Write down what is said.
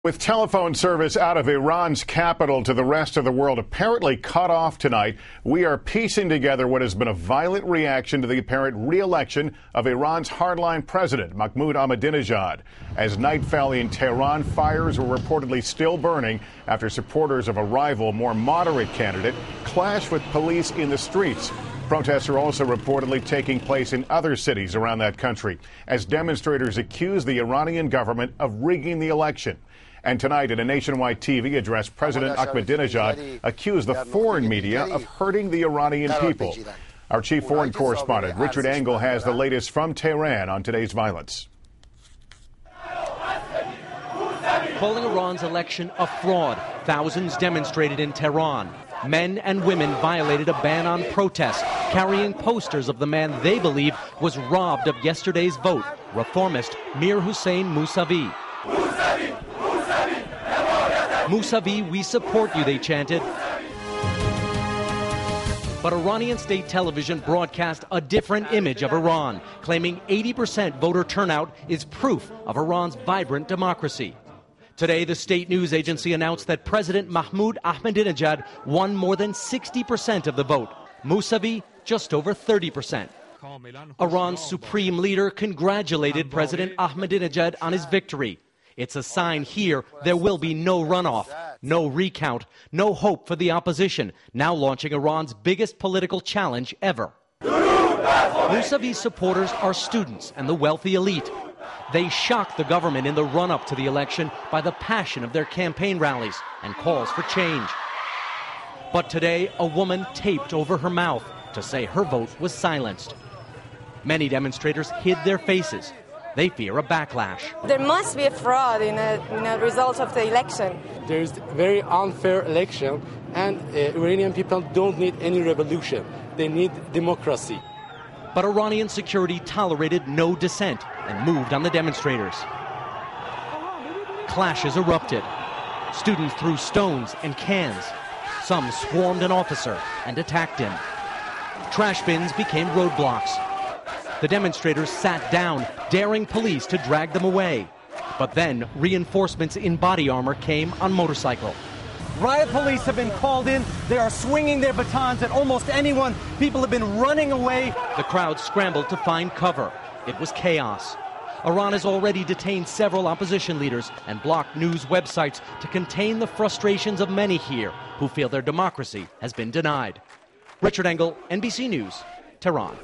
With telephone service out of Iran's capital to the rest of the world apparently cut off tonight, we are piecing together what has been a violent reaction to the apparent re-election of Iran's hardline president, Mahmoud Ahmadinejad. As night fell in Tehran, fires were reportedly still burning after supporters of a rival, more moderate candidate clashed with police in the streets. Protests are also reportedly taking place in other cities around that country as demonstrators accuse the Iranian government of rigging the election. And tonight, in a nationwide TV address, President Ahmadinejad accused the foreign media of hurting the Iranian people. Our chief foreign correspondent, Richard Engel, has the latest from Tehran on today's violence. Calling Iran's election a fraud, thousands demonstrated in Tehran. Men and women violated a ban on protest, carrying posters of the man they believe was robbed of yesterday's vote, reformist Mir Hussein Mousavi. Mousavi, we support you, they chanted. But Iranian state television broadcast a different image of Iran, claiming 80% voter turnout is proof of Iran's vibrant democracy. Today, the state news agency announced that President Mahmoud Ahmadinejad won more than 60% of the vote. Mousavi, just over 30%. Iran's supreme leader congratulated President Ahmadinejad on his victory. It's a sign here there will be no runoff, no recount, no hope for the opposition, now launching Iran's biggest political challenge ever. Mousavi's supporters are students and the wealthy elite. They shocked the government in the run-up to the election by the passion of their campaign rallies and calls for change. But today, a woman taped over her mouth to say her vote was silenced. Many demonstrators hid their faces. They fear a backlash. There must be a fraud in a result of the election. There's a very unfair election, and Iranian people don't need any revolution. They need democracy. But Iranian security tolerated no dissent and moved on the demonstrators. Clashes erupted. Students threw stones and cans. Some swarmed an officer and attacked him. Trash bins became roadblocks. The demonstrators sat down, daring police to drag them away. But then reinforcements in body armor came on motorcycle. Riot police have been called in. They are swinging their batons at almost anyone. People have been running away. The crowd scrambled to find cover. It was chaos. Iran has already detained several opposition leaders and blocked news websites to contain the frustrations of many here who feel their democracy has been denied. Richard Engel, NBC News, Tehran.